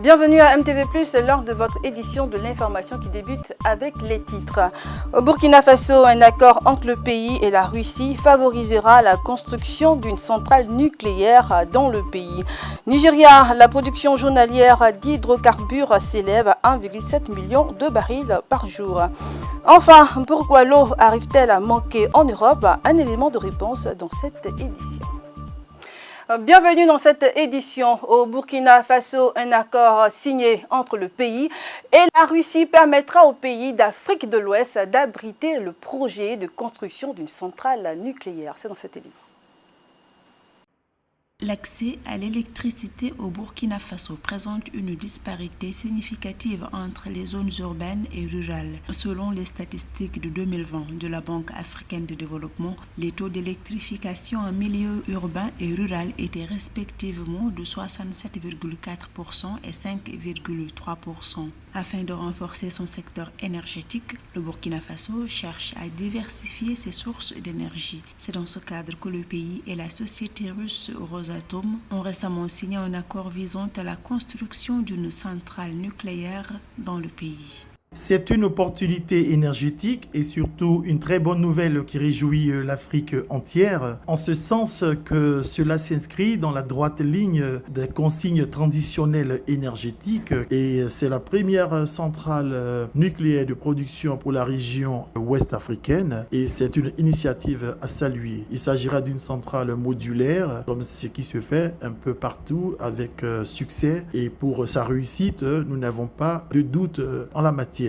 Bienvenue à MTV+, lors de votre édition de l'information qui débute avec les titres. Au Burkina Faso, un accord entre le pays et la Russie favorisera la construction d'une centrale nucléaire dans le pays. Nigeria, la production journalière d'hydrocarbures s'élève à 1,7 million de barils par jour. Enfin, pourquoi l'eau arrive-t-elle à manquer en Europe? Un élément de réponse dans cette édition. Bienvenue dans cette édition. Au Burkina Faso, un accord signé entre le pays et la Russie permettra au pays d'Afrique de l'Ouest d'abriter le projet de construction d'une centrale nucléaire. C'est dans cette édition. L'accès à l'électricité au Burkina Faso présente une disparité significative entre les zones urbaines et rurales. Selon les statistiques de 2020 de la Banque africaine de développement, les taux d'électrification en milieu urbain et rural étaient respectivement de 67,4% et 5,3%. Afin de renforcer son secteur énergétique, le Burkina Faso cherche à diversifier ses sources d'énergie. C'est dans ce cadre que le pays et la société russe Rosatom ont récemment signé un accord visant à la construction d'une centrale nucléaire dans le pays. C'est une opportunité énergétique et surtout une très bonne nouvelle qui réjouit l'Afrique entière, en ce sens que cela s'inscrit dans la droite ligne des consignes transitionnelles énergétiques et c'est la première centrale nucléaire de production pour la région ouest africaine et c'est une initiative à saluer. Il s'agira d'une centrale modulaire, comme ce qui se fait un peu partout avec succès et pour sa réussite, nous n'avons pas de doute en la matière.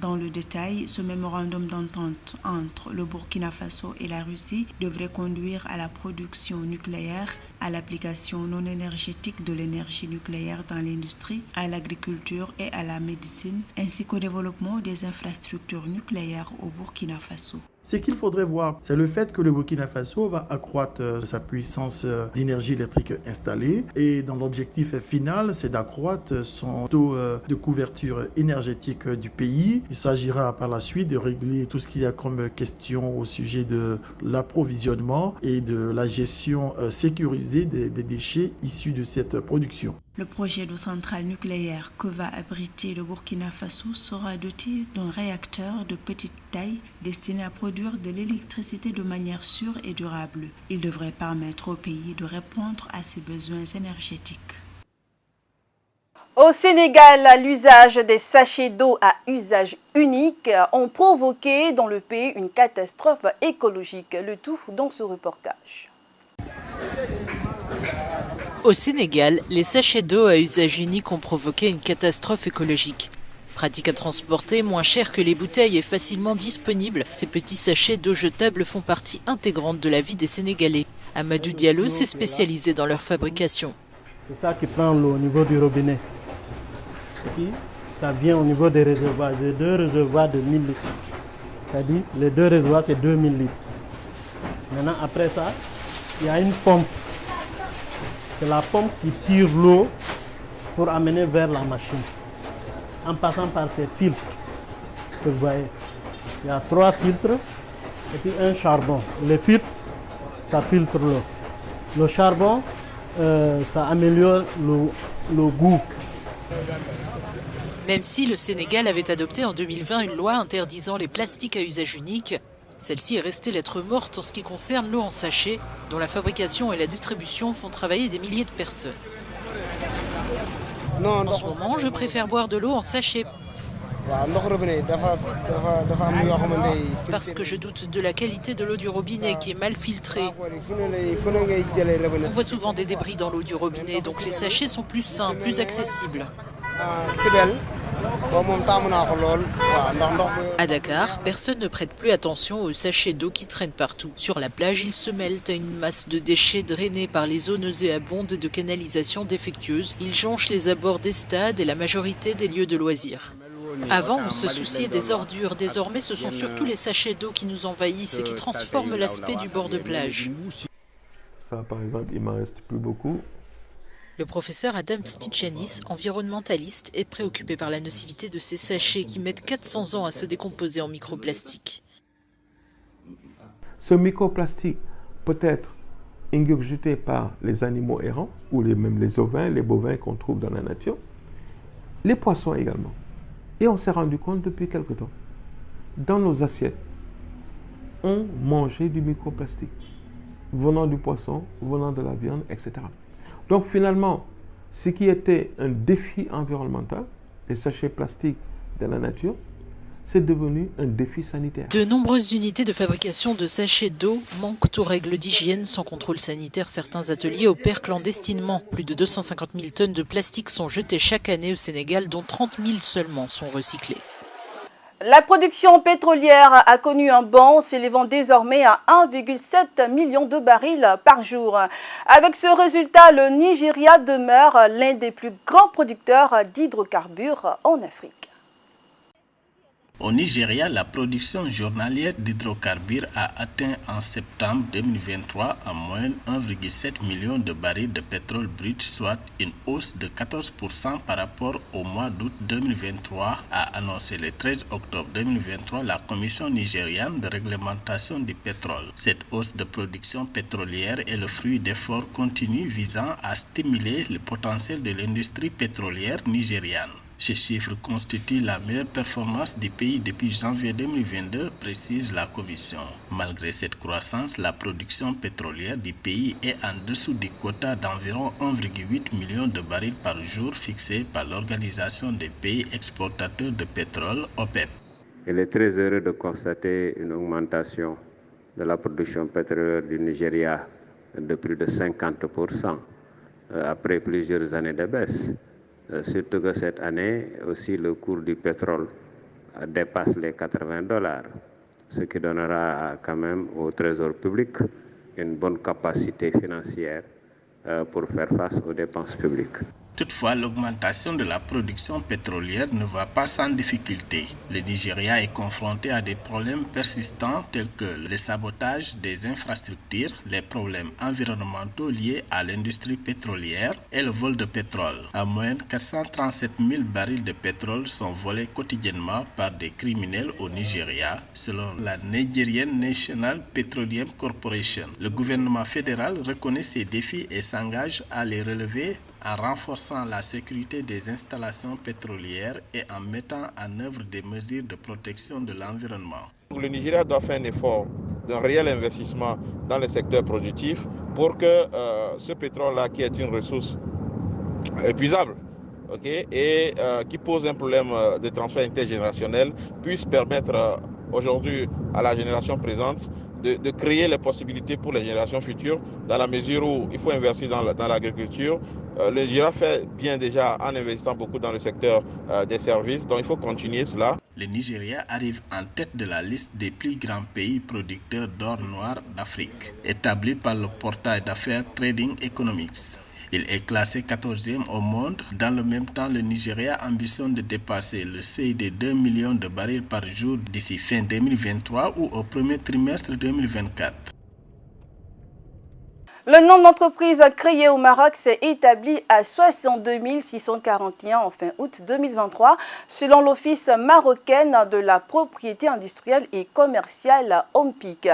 Dans le détail, ce mémorandum d'entente entre le Burkina Faso et la Russie devrait conduire à la production nucléaire, à l'application non énergétique de l'énergie nucléaire dans l'industrie, à l'agriculture et à la médecine, ainsi qu'au développement des infrastructures nucléaires au Burkina Faso. Ce qu'il faudrait voir, c'est le fait que le Burkina Faso va accroître sa puissance d'énergie électrique installée et dans l'objectif final, c'est d'accroître son taux de couverture énergétique du pays. Il s'agira par la suite de régler tout ce qu'il y a comme question au sujet de l'approvisionnement et de la gestion sécurisée des déchets issus de cette production. Le projet de centrale nucléaire que va abriter le Burkina Faso sera doté d'un réacteur de petite taille destiné à produire de l'électricité de manière sûre et durable. Il devrait permettre au pays de répondre à ses besoins énergétiques. Au Sénégal, l'usage des sachets d'eau à usage unique ont provoqué dans le pays une catastrophe écologique. Le tout dans ce reportage. Au Sénégal, les sachets d'eau à usage unique ont provoqué une catastrophe écologique. Pratique à transporter, moins cher que les bouteilles et facilement disponibles, ces petits sachets d'eau jetable font partie intégrante de la vie des Sénégalais. Amadou Diallo s'est spécialisé dans leur fabrication. C'est ça qui prend l'eau au niveau du robinet. Et puis, ça vient au niveau des réservoirs, les deux réservoirs de 1000 litres. C'est-à-dire, les deux réservoirs, c'est 2000 litres. Maintenant, après ça, il y a une pompe. C'est la pompe qui tire l'eau pour amener vers la machine. En passant par ces filtres que vous voyez. Il y a 3 filtres et puis un charbon. Les filtres, ça filtre l'eau. Le charbon, ça améliore le goût. Même si le Sénégal avait adopté en 2020 une loi interdisant les plastiques à usage unique, celle-ci est restée lettre morte en ce qui concerne l'eau en sachet, dont la fabrication et la distribution font travailler des milliers de personnes. En ce moment, je préfère boire de l'eau en sachet. Parce que je doute de la qualité de l'eau du robinet qui est mal filtrée. On voit souvent des débris dans l'eau du robinet, donc les sachets sont plus sains, plus accessibles. À Dakar, personne ne prête plus attention aux sachets d'eau qui traînent partout. Sur la plage, ils se mêlent à une masse de déchets drainés par les zones nauséabondes de canalisation défectueuses. Ils jonchent les abords des stades et la majorité des lieux de loisirs. Avant, on se souciait des ordures. Désormais, ce sont surtout les sachets d'eau qui nous envahissent et qui transforment l'aspect du bord de plage. Ça, par exemple, il m'en reste plus beaucoup. Le professeur Adam Stitchanis, environnementaliste, est préoccupé par la nocivité de ces sachets qui mettent 400 ans à se décomposer en microplastique. Ce microplastique peut être ingurgité par les animaux errants ou même les ovins, les bovins qu'on trouve dans la nature. les poissons également. Et on s'est rendu compte depuis quelque temps, dans nos assiettes, on mangeait du microplastique, venant du poisson, venant de la viande, etc. Donc finalement, ce qui était un défi environnemental, les sachets plastiques de la nature, c'est devenu un défi sanitaire. De nombreuses unités de fabrication de sachets d'eau manquent aux règles d'hygiène. Sans contrôle sanitaire, certains ateliers opèrent clandestinement. Plus de 250 000 tonnes de plastique sont jetées chaque année au Sénégal, dont 30 000 seulement sont recyclées. La production pétrolière a connu un bond, s'élevant désormais à 1,7 million de barils par jour. Avec ce résultat, le Nigeria demeure l'un des plus grands producteurs d'hydrocarbures en Afrique. Au Nigeria, la production journalière d'hydrocarbures a atteint en septembre 2023 en moyenne 1,7 million de barils de pétrole brut, soit une hausse de 14% par rapport au mois d'août 2023, a annoncé le 13 octobre 2023 la Commission nigériane de réglementation du pétrole. Cette hausse de production pétrolière est le fruit d'efforts continus visant à stimuler le potentiel de l'industrie pétrolière nigériane. Ces chiffres constituent la meilleure performance du pays depuis janvier 2022, précise la Commission. Malgré cette croissance, la production pétrolière du pays est en dessous du quota d'environ 1,8 million de barils par jour fixé par l'Organisation des pays exportateurs de pétrole, OPEP. Il est très heureux de constater une augmentation de la production pétrolière du Nigeria de plus de 50% après plusieurs années de baisse. Surtout que cette année, aussi le cours du pétrole dépasse les $80, ce qui donnera quand même au Trésor public une bonne capacité financière pour faire face aux dépenses publiques. Toutefois, l'augmentation de la production pétrolière ne va pas sans difficulté. Le Nigeria est confronté à des problèmes persistants tels que le sabotage des infrastructures, les problèmes environnementaux liés à l'industrie pétrolière et le vol de pétrole. En moyenne, 437 000 barils de pétrole sont volés quotidiennement par des criminels au Nigeria, selon la Nigerian National Petroleum Corporation. Le gouvernement fédéral reconnaît ces défis et s'engage à les relever en renforçant la sécurité des installations pétrolières et en mettant en œuvre des mesures de protection de l'environnement. Le Nigeria doit faire un effort d'un réel investissement dans le secteur productif pour que ce pétrole-là, qui est une ressource épuisable, et qui pose un problème de transfert intergénérationnel, puisse permettre aujourd'hui à la génération présente de créer les possibilités pour les générations futures, dans la mesure où il faut investir dans l'agriculture. Le Nigeria fait bien déjà en investissant beaucoup dans le secteur des services, donc il faut continuer cela. Le Nigeria arrive en tête de la liste des plus grands pays producteurs d'or noir d'Afrique, établi par le portail d'affaires Trading Economics. Il est classé 14e au monde. Dans le même temps, le Nigeria ambitionne de dépasser le seuil de 2 millions de barils par jour d'ici fin 2023 ou au premier trimestre 2024. Le nombre d'entreprises créées au Maroc s'est établi à 62 641 en fin août 2023, selon l'Office marocain de la propriété industrielle et commerciale OMPIC.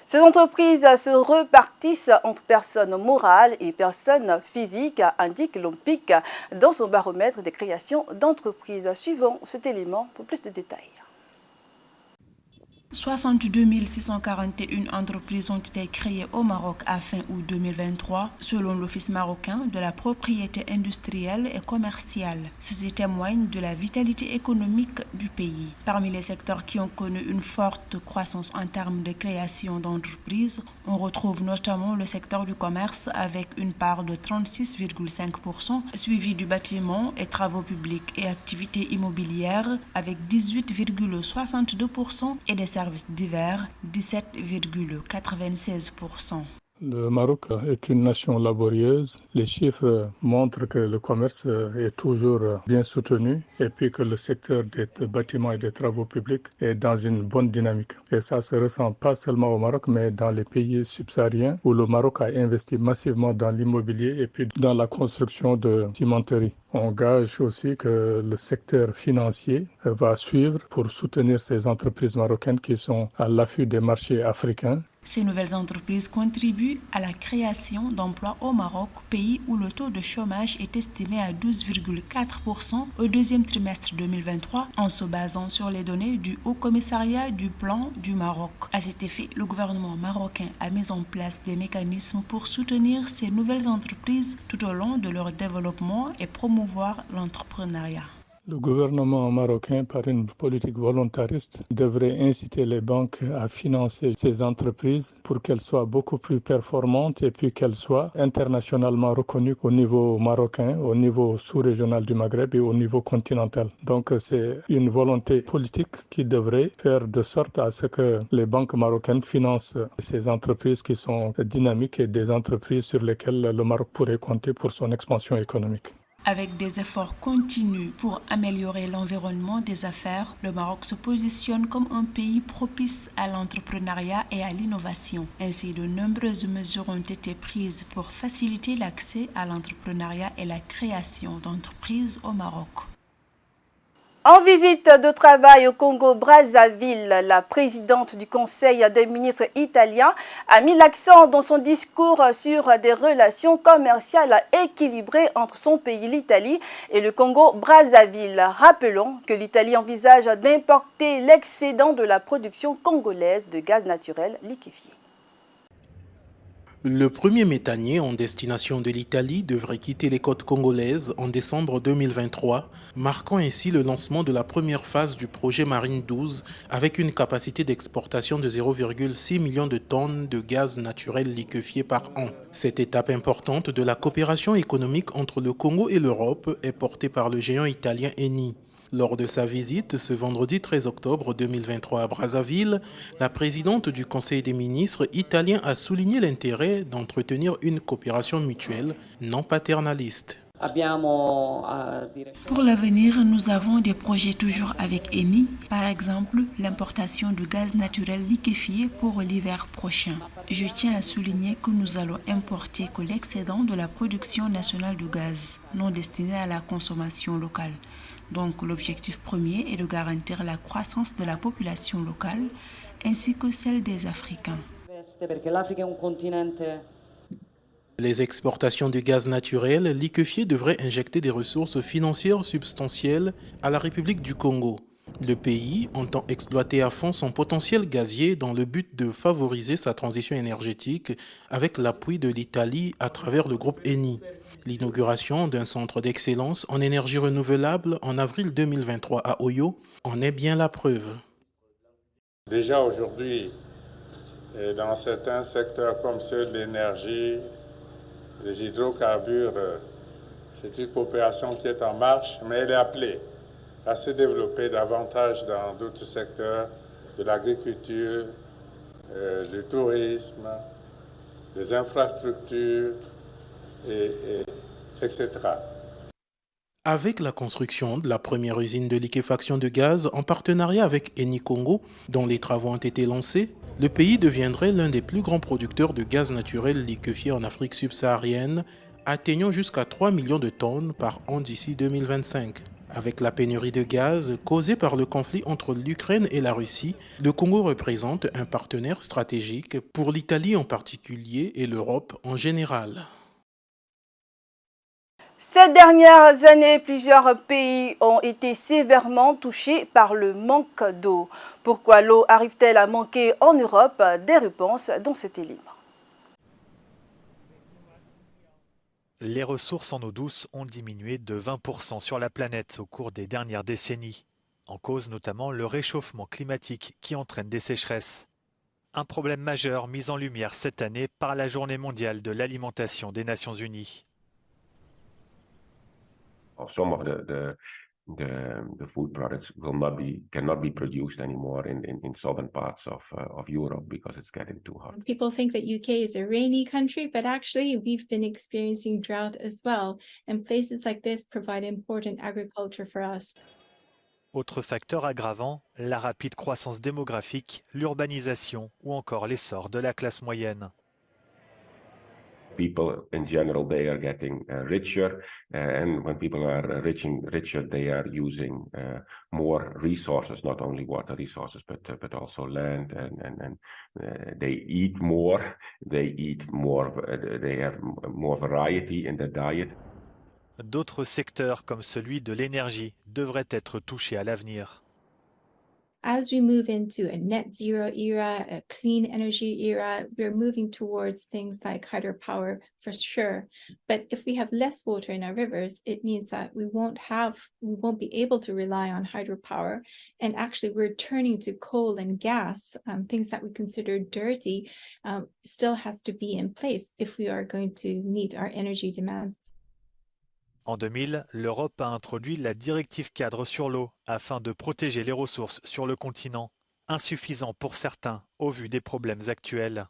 Ces entreprises se repartissent entre personnes morales et personnes physiques, indique l'OMPIC dans son baromètre des créations d'entreprises. Suivons cet élément pour plus de détails. 62 641 entreprises ont été créées au Maroc à fin août 2023, selon l'Office marocain de la propriété industrielle et commerciale. Ceci témoigne de la vitalité économique du pays. Parmi les secteurs qui ont connu une forte croissance en termes de création d'entreprises, on retrouve notamment le secteur du commerce avec une part de 36,5%, suivi du bâtiment et travaux publics et activités immobilières avec 18,62% et des services divers 17,96%. Le Maroc est une nation laborieuse. Les chiffres montrent que le commerce est toujours bien soutenu et puis que le secteur des bâtiments et des travaux publics est dans une bonne dynamique. Et ça se ressent pas seulement au Maroc, mais dans les pays subsahariens où le Maroc a investi massivement dans l'immobilier et puis dans la construction de cimenteries. On gage aussi que le secteur financier va suivre pour soutenir ces entreprises marocaines qui sont à l'affût des marchés africains. Ces nouvelles entreprises contribuent à la création d'emplois au Maroc, pays où le taux de chômage est estimé à 12,4% au deuxième trimestre 2023 en se basant sur les données du Haut Commissariat du Plan du Maroc. À cet effet, le gouvernement marocain a mis en place des mécanismes pour soutenir ces nouvelles entreprises tout au long de leur développement et promouvoir l'entrepreneuriat. Le gouvernement marocain, par une politique volontariste, devrait inciter les banques à financer ces entreprises pour qu'elles soient beaucoup plus performantes et puis qu'elles soient internationalement reconnues au niveau marocain, au niveau sous-régional du Maghreb et au niveau continental. Donc c'est une volonté politique qui devrait faire de sorte à ce que les banques marocaines financent ces entreprises qui sont dynamiques et des entreprises sur lesquelles le Maroc pourrait compter pour son expansion économique. Avec des efforts continus pour améliorer l'environnement des affaires, le Maroc se positionne comme un pays propice à l'entrepreneuriat et à l'innovation. Ainsi, de nombreuses mesures ont été prises pour faciliter l'accès à l'entrepreneuriat et la création d'entreprises au Maroc. En visite de travail au Congo-Brazzaville, la présidente du Conseil des ministres italien a mis l'accent dans son discours sur des relations commerciales équilibrées entre son pays, l'Italie, et le Congo-Brazzaville. Rappelons que l'Italie envisage d'importer l'excédent de la production congolaise de gaz naturel liquéfié. Le premier méthanier en destination de l'Italie devrait quitter les côtes congolaises en décembre 2023, marquant ainsi le lancement de la première phase du projet Marine 12 avec une capacité d'exportation de 0,6 million de tonnes de gaz naturel liquéfié par an. Cette étape importante de la coopération économique entre le Congo et l'Europe est portée par le géant italien Eni. Lors de sa visite ce vendredi 13 octobre 2023 à Brazzaville, la présidente du Conseil des ministres italien a souligné l'intérêt d'entretenir une coopération mutuelle non paternaliste. Pour l'avenir, nous avons des projets toujours avec Eni, par exemple l'importation du gaz naturel liquéfié pour l'hiver prochain. Je tiens à souligner que nous allons importer que l'excédent de la production nationale du gaz, non destiné à la consommation locale. Donc l'objectif premier est de garantir la croissance de la population locale ainsi que celle des Africains. Les exportations de gaz naturel liquéfié devraient injecter des ressources financières substantielles à la République du Congo. Le pays entend exploiter à fond son potentiel gazier dans le but de favoriser sa transition énergétique avec l'appui de l'Italie à travers le groupe Eni. L'inauguration d'un centre d'excellence en énergie renouvelable en avril 2023 à Oyo en est bien la preuve. Déjà aujourd'hui, dans certains secteurs comme ceux de l'énergie, les hydrocarbures, c'est une coopération qui est en marche, mais elle est appelée à se développer davantage dans d'autres secteurs de l'agriculture, du tourisme, des infrastructures, etc. Avec la construction de la première usine de liquéfaction de gaz en partenariat avec Eni Congo, dont les travaux ont été lancés, le pays deviendrait l'un des plus grands producteurs de gaz naturel liquéfié en Afrique subsaharienne, atteignant jusqu'à 3 millions de tonnes par an d'ici 2025. Avec la pénurie de gaz causée par le conflit entre l'Ukraine et la Russie, le Congo représente un partenaire stratégique pour l'Italie en particulier et l'Europe en général. Ces dernières années, plusieurs pays ont été sévèrement touchés par le manque d'eau. Pourquoi l'eau arrive-t-elle à manquer en Europe? Des réponses dans cet élément. Les ressources en eau douce ont diminué de 20% sur la planète au cours des dernières décennies. En cause notamment le réchauffement climatique qui entraîne des sécheresses. Un problème majeur mis en lumière cette année par la Journée mondiale de l'alimentation des Nations Unies. Some of the food products cannot be produced anymore in southern parts of Europe because it's getting too hot. People think that UK is a rainy country, but actually we've been experiencing drought as well, and places like this provide important agriculture for us. Autre facteur aggravant, la rapide croissance démographique, l'urbanisation ou encore l'essor de la classe moyenne. People in general, they are getting richer, and when people are richer, they are using more resources, not only water resources, but also land, and they eat more. They have more variety in their diet. D'autres secteurs, comme celui de l'énergie, devraient être touchés à l'avenir. As we move into a net zero era, a clean energy era, we're moving towards things like hydropower for sure. But if we have less water in our rivers, it means that we won't be able to rely on hydropower. And actually we're turning to coal and gas, things that we consider dirty, still has to be in place if we are going to meet our energy demands. En 2000, l'Europe a introduit la directive cadre sur l'eau afin de protéger les ressources sur le continent, insuffisant pour certains au vu des problèmes actuels.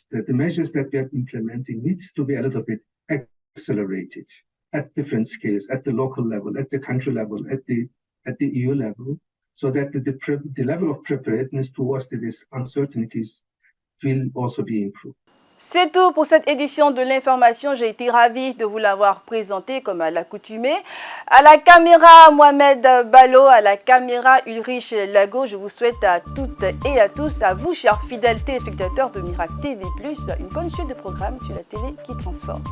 The measures that we are implementing needs to be a little bit accelerated at different scales, at the local level, at the country level, at the EU level, so that the level of preparedness towards these uncertainties will also be improved. C'est tout pour cette édition de l'information. J'ai été ravie de vous l'avoir présenté comme à l'accoutumée. À la caméra, Mohamed Balo, à la caméra, Ulrich Lago. Je vous souhaite à toutes et à tous, à vous, chers fidèles téléspectateurs de Miracle TV+, une bonne suite de programmes sur la télé qui transforme.